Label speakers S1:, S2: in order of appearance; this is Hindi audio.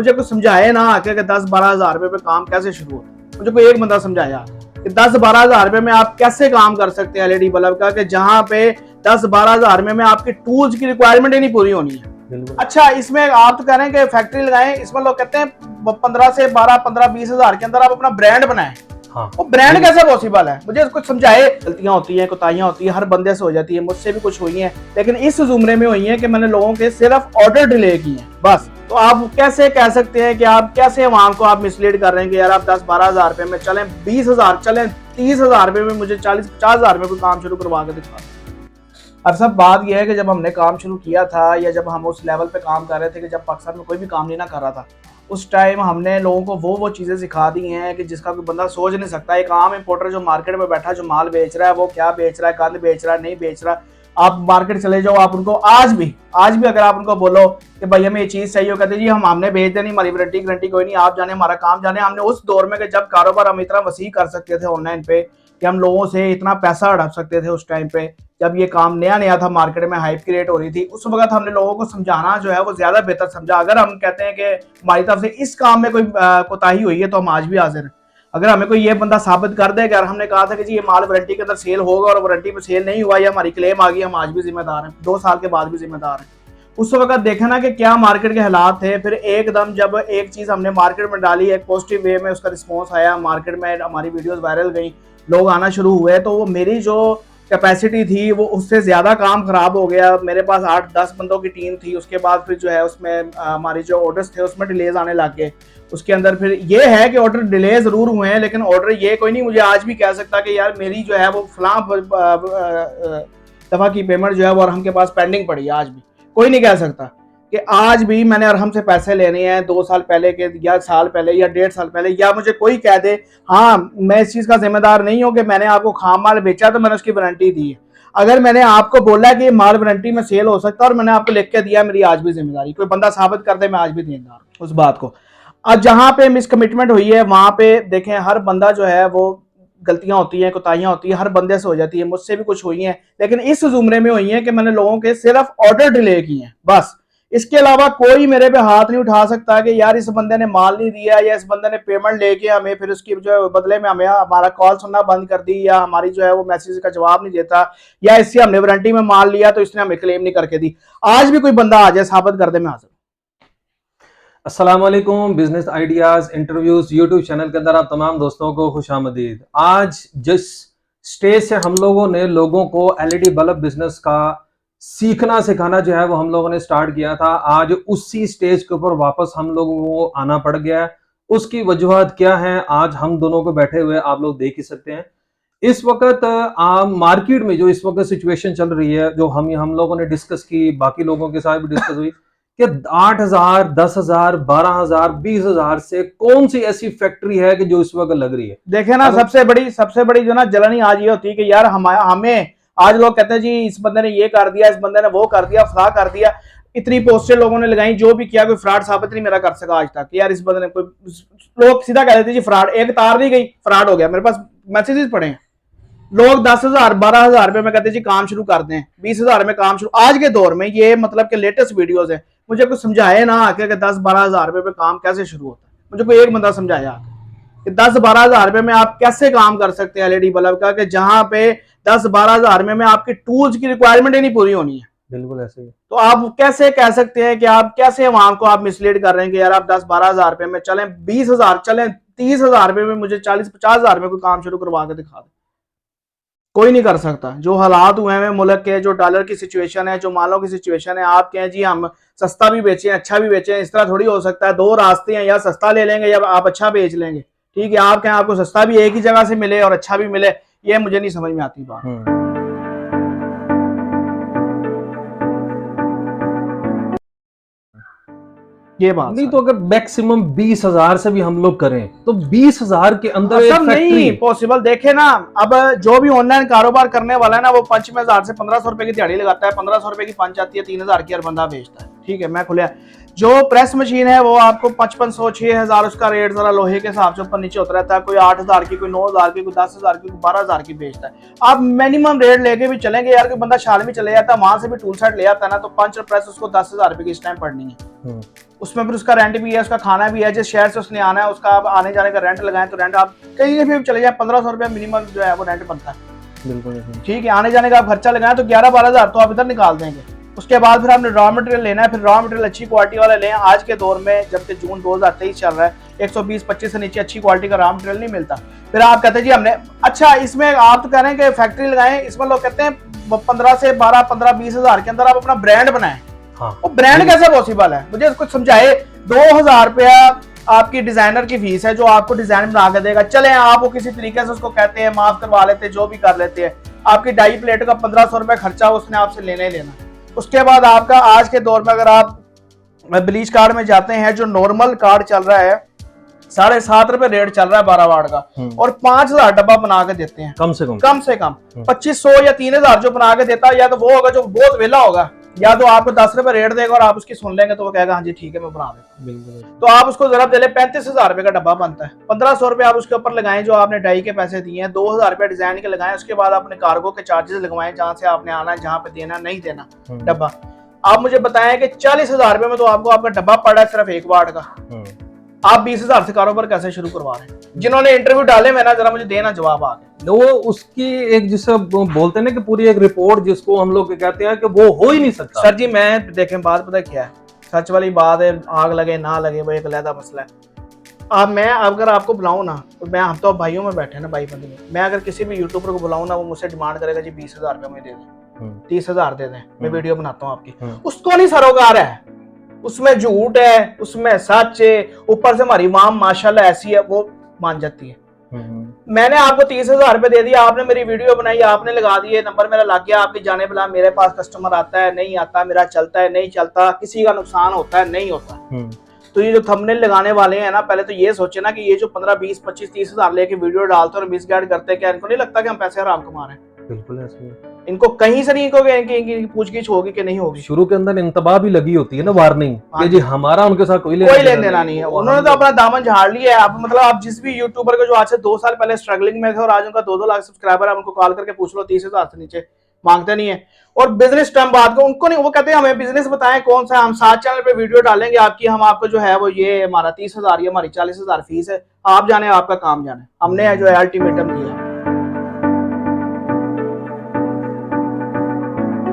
S1: मुझे कोई समझाए ना आके कि 10-12 हज़ार रुपए पे काम कैसे शुरू होता है। मुझे कोई एक बंदा समझाया कि 10-12 हज़ार रुपए में आप कैसे काम कर सकते हैं एलईडी बल्ब का, कि जहां पे 10-12 हज़ार में आपकी टूल्स की रिक्वायरमेंट ही नहीं पूरी होनी है। अच्छा, इसमें आप तो कह रहे हैं कि फैक्ट्री लगाएं, इसमें लोग कहते हैं 15 से 12, 15-20 हज़ार के अंदर आप अपना ब्रांड बनाएं।
S2: हाँ,
S1: वो ब्रांड कैसे पॉसिबल है? मुझे कुछ समझाए। गलतियां होती हैं, कोताहियां होती हैं, हर बंदे से हो जाती है, मुझसे भी कुछ हुई हैं, लेकिन इस जुमरे में हुई हैं कि मैंने लोगों के सिर्फ ऑर्डर डिले किए हैं बस। तो आप कैसे कह सकते हैं कि आप कैसे अवाम को आप मिसलीड कर रहे हैं कि यार आप 10-12 हज़ार रुपए में चलें, 20 हज़ार चलें, 30 हज़ार रुपए में मुझे 40-50 हज़ार रुपए में काम शुरू करवा के दिखा। अब सब बात यह है कि जब हमने काम शुरू किया था या जब हम उस लेवल पे काम कर रहे थे कि जब पाकिस्तान में कोई भी काम नहीं ना कर रहा था, उस टाइम हमने लोगों को वो चीज़ें सिखा दी हैं कि जिसका कोई बंदा सोच नहीं सकता। एक आम इंपोर्टर जो मार्केट में बैठा जो माल बेच रहा है, वो क्या बेच रहा है, गंद बेच रहा है, नहीं बेच रहा। आप मार्केट चले जाओ, आप उनको आज भी अगर आप उनको बोलो कि भाई हमें ये चीज़ चाहिए, हो कहते जी हमने भेज देनी, हमारी गारंटी कोई नहीं, आप जाने हमारा काम जाने। हमने उस दौर में कि जब कारोबार हम इतना वसी कर सकते थे ऑनलाइन पे कि हम लोगों से इतना पैसा हड़प सकते थे, उस टाइम पे जब ये काम नया था, मार्केट में हाइप क्रिएट हो रही थी, उस वक्त हमने लोगों को समझाना जो है वो ज्यादा बेहतर समझा। अगर हम कहते हैं कि हमारी तरफ से इस काम में कोई कोताही हुई है तो हम आज भी हाजिर हैं। अगर हमें कोई ये बंदा साबित कर दे कि हमने कहा था कि जी ये माल वारंटी के अंदर सेल होगा और वारंटी में सेल नहीं हुआ या हमारी क्लेम आ गई, हम आज भी जिम्मेदार हैं, 2 साल के बाद भी जिम्मेदार हैं। उस वक्त देखा ना कि क्या मार्केट के हालात थे। फिर एकदम जब एक चीज हमने मार्केट में डाली, एक पॉजिटिव वे में उसका रिस्पॉन्स आया, मार्केट में हमारी वीडियोस वायरल गई, लोग आना शुरू हुए, तो वो मेरी जो कैपेसिटी थी वो उससे ज्यादा काम खराब हो गया। मेरे पास 8-10 बंदों की टीम थी। उसके बाद फिर जो है उसमें हमारी जो ऑर्डर्स थे उसमें डिलेज आने लग गए। उसके अंदर फिर ये है कि ऑर्डर डिले जरूर हुए हैं, लेकिन ऑर्डर ये कोई नहीं मुझे आज भी कह सकता कि यार मेरी जो है वो फलां दफा की पेमेंट जो है वो अरहम के पास पेंडिंग पड़ी है। आज भी कोई नहीं कह सकता कि आज भी मैंने अरहम से पैसे लेने हैं 2 साल पहले के या साल पहले या 1.5 साल पहले, या मुझे कोई कह दे हाँ मैं इस चीज का जिम्मेदार नहीं हूं कि मैंने आपको खाम माल बेचा तो मैंने उसकी वारंटी दी है। अगर मैंने आपको बोला कि माल वारंटी में सेल हो सकता है और मैंने आपको लिख के दिया, मेरी आज भी जिम्मेदारी। कोई बंदा साबित कर दे, मैं आज भी देनदार उस बात को। अब जहां पे मिसकमिटमेंट हुई है वहां पे देखें, हर बंदा जो है वो गलतियां होती हैं, कोताहियां होती है, हर बंदे से हो जाती है, मुझसे भी कुछ हुई हैं, लेकिन इस जुमरे में हुई हैं कि मैंने लोगों के सिर्फ ऑर्डर डिले किए हैं बस। इसके अलावा कोई मेरे पे हाथ नहीं उठा सकता कि यार इस बंदे ने माल नहीं दिया या इस बंदे ने पेमेंट लेके हमें फिर उसकी जो है बदले में हमें हमारा कॉल सुनना बंद कर दी, या हमारी जो है वो मैसेज का जवाब नहीं देता, या इससे हमने वारंटी में माल लिया तो इसने हमें क्लेम नहीं करके दी। आज भी कोई बंदा आ जाए साबित कर दे, मैं हाजिर।
S2: अस्सलाम वालेकुम। Business ideas interviews YouTube channel के अंदर आप तमाम दोस्तों को खुशामदीद। आज जिस स्टेज से हम लोगों ने लोगों को एलईडी बल्ब बिजनेस का सीखना सिखाना जो है वो हम लोगों ने स्टार्ट किया था, आज उसी स्टेज के ऊपर वापस हम लोगों को आना पड़ गया है। उसकी वजूहत क्या है आज हम दोनों को बैठे हुए आप लोग देख ही सकते हैं। इस वक्त मार्केट में जो इस वक्त सिचुएशन चल रही है, जो हम लोगों ने डिस्कस की, बाकी लोगों के साथ भी डिस्कस हुई कि 8,000, 10,000, 12,000, 20,000 से कौन सी ऐसी फैक्ट्री है कि जो इस वक्त लग रही है।
S1: देखे ना, सबसे बड़ी जो ना जलन ही आज ये होती है कि यार हमें आज लोग कहते हैं जी इस बंदे ने ये कर दिया, इस बंदे ने वो कर दिया, फला कर दिया। इतनी पोस्टें लोगों ने लगाई, जो भी किया कोई फ्रॉड साबित नहीं मेरा कर सका आज तक। यार इस बंदे ने कोई, लोग सीधा कह देते जी फ्रॉड, एक तार नहीं गई फ्रॉड हो गया। मेरे पास मैसेजेस पड़े हैं, लोग 10,000, 12,000 रुपए में कहते जी काम शुरू कर दें, 20,000 में काम शुरू। आज के दौर में ये मतलब के लेटेस्ट वीडियोस है, मुझे कुछ समझाए ना आके कि 10-12 हज़ार रुपए में काम कैसे शुरू होता है। मुझे कोई एक बंदा समझाया कि 10-12 हज़ार रुपए में आप कैसे काम कर सकते हैं एलईडी बल्ब का, कि जहां पे 10-12 हज़ार में आपकी टूल्स की रिक्वायरमेंट ही नहीं पूरी होनी है।
S2: बिल्कुल ऐसे ही।
S1: तो आप कैसे कह सकते हैं कि आप कैसे अवाम को आप मिसलीड कर रहे हैं कि यार आप 10-12 हज़ार रुपए में चलें, 20,000 चलें, 30,000 रुपए में मुझे 40-50 हज़ार में कोई काम शुरू करवा के दिखा दे। कोई नहीं कर सकता। जो हालात हुए हैं मुल्क के, जो डॉलर की सिचुएशन है, जो मालों की सिचुएशन है, आप कहें जी हम सस्ता भी बेचें अच्छा भी बेचें, इस तरह थोड़ी हो सकता है। 2 रास्ते हैं, या सस्ता ले लेंगे या आप अच्छा बेच लेंगे। ठीक है, आप कहें आपको सस्ता भी एक ही जगह से मिले और अच्छा भी मिले, ये मुझे नहीं समझ में आती बात। ये बात
S2: नहीं तो अगर मैक्सिमम 20,000 से भी हम लोग करें तो 20,000 के अंदर एक फैक्ट्री
S1: नहीं पॉसिबल। देखे ना, अब जो भी ऑनलाइन कारोबार करने वाला है ना, वो 5 में 1000 से 1500 रुपए की दिहाड़ी लगाता है, 1500 रुपए की पंच आती है, 3,000 की हर बंदा बेचता है। ठीक है, मैं खुले जो प्रेस मशीन है वो आपको 5500 6000 उसका रेट जरा लोहे के हिसाब से ऊपर नीचे होता रहता है। कोई 8000 की, कोई 9000 की, कोई 10000 की, कोई 12000 की बेचता है। आप मिनिमम रेट लेके भी चलेंगे यार, कोई बंदा शाल में चले जाता है वहां से भी टूल सेट ले आता है ना, तो पंच प्रेस उसको 10,000 रुपए की इस टाइम पड़नी है। उसमें फिर उसका रेंट भी है, उसका खाना भी है, जिस शहर से उसने आना है उसका आप आने जाने का रेंट लगाएं तो रेंट आप कहीं भी चले जाए 1500 रुपया मिनिमम जो है वो रेंट बनता है।
S2: बिल्कुल
S1: ठीक है, आने जाने का आप खर्चा लगाएं तो 11-12 हजार तो आप इधर निकाल देंगे। उसके बाद फिर आपने रॉ मटेरियल लेना है, फिर रॉ मटेरियल अच्छी क्वालिटी वाला लें। आज के दौर में जब से जून 2023 चल रहा है 120-25 से नीचे अच्छी क्वालिटी का रॉ मटेरियल नहीं मिलता। फिर आप कहते हैं जी हमने अच्छा इसमें आप तो कह रहे हैं कि फैक्ट्री लगाएं, इसमें लोग कहते हैं 15 से 12 15-20 हजार के अंदर आप अपना ब्रांड बनाएं।
S2: हाँ।
S1: वो ब्रांड कैसे पॉसिबल है, मुझे कुछ समझाए। 2000 रुपया आपकी डिजाइनर की फीस है जो आपको डिजाइन बना के देगा। चले आप वो किसी तरीके से उसको कहते हैं माफ करवा लेते हैं, जो भी कर लेते हैं। आपकी डाई प्लेट का 1500 रुपया खर्चा उसने आपसे लेना ही लेना। उसके बाद आपका आज के दौर में अगर आप ब्लीच कार्ड में जाते हैं, जो नॉर्मल कार्ड चल रहा है 7.5 रुपए रेट चल रहा है 12 वाट का, और 5000 डब्बा बना के देते हैं कम से कम 2500 या 3000 जो बना के देता है, या तो वो होगा जो बहुत वेला होगा, या तो आपको 10 रुपए रेट देगा और आप उसकी सुन लेंगे तो वो कहेगा हाँ जी ठीक है मैं बना देता। तो आप उसको जरा दे ले 35,000 रुपए का डब्बा बनता है। 1500 रुपए आप उसके ऊपर लगाएं जो आपने डाई के पैसे दिए हैं, 2000 रुपए डिजाइन के लगाएं। उसके बाद अपने कार्गो के चार्जेस लगवाएं, जहां से आपने आना है, जहां पे देना नहीं देना डब्बा। आप मुझे बताएं कि 40,000 रुपए में तो आपको आपका डब्बा पड़ा है सिर्फ 1 वाट का। आप 20,000 से कारोबार कैसे शुरू करवा रहे हैं? जिन्होंने इंटरव्यू डाले मैं ना जरा मुझे देना जवाब आ गया।
S2: वो उसकी एक जिसे बोलते हैं ना कि पूरी एक रिपोर्ट जिसको हम लोग कहते हैं कि वो हो ही नहीं सकता।
S1: सर जी मैं देखें बात पता क्या है, सच वाली बात है, आग लगे ना लगे वो एक अलग मसला है। अब मैं अगर आपको बुलाऊं ना तो मैं, हम तो भाइयों में बैठे ना भाई बंदे में, मैं अगर किसी भी यूट्यूबर को बुलाऊं ना वो मुझसे डिमांड करेगा जी 20,000 रुपये मुझे दे दें, 30,000 दे दें, मैं वीडियो बनाता हूँ आपकी। उसको नहीं सरोकार है, उसमें झूठ है, उसमें सच है, ऊपर से हमारी माम माशाल्लाह ऐसी है वो मान जाती है। मैंने आपको 30,000 रुपए दे दिया, आपने मेरी वीडियो बनाई, आपने लगा दिए, नंबर मेरा लग गया, आपकी जाने बुला, मेरे पास कस्टमर आता है नहीं आता, मेरा चलता है नहीं चलता, किसी का नुकसान होता है नहीं होता। तो ये जो थंबनेल लगाने वाले हैं ना, पहले तो ये सोचे ना कि ये जो 15 20 25 30,000 लेके वीडियो डालते और मिसगाइड करते हैं, क्या इनको नहीं लगता कि हम पैसे हराम कमा रहे हैं?
S2: बिल्कुल ऐसे
S1: इनको कहीं से नहीं इनकी पूछगिछ होगी कि नहीं होगी।
S2: शुरू के अंदर इंतबा भी लगी होती है ना, वार्निंग कि जी हमारा उनके साथ कोई
S1: लेन देना नहीं है। उन्होंने तो अपना दामन झाड़ लिया है। आप मतलब आप जिस भी यूट्यूबर को जो आज से 2 साल पहले स्ट्रगलिंग में थे और आज उनका 2-2 लाख सब्सक्राइबर है, उनको कॉल करके पूछ लो 30,000 से नीचे मांगते नहीं है। और बिजनेस टर्म बात को उनको नहीं, वो कहते हैं हमें बिजनेस बताएं कौन सा, हम 7 चैनल पे वीडियो डालेंगे आपकी, हम आपको जो है वो ये हमारा 30,000 या हमारी 40,000 फीस है, आप जाने आपका काम जाने। हमने जो है अल्टीमेटम दिया।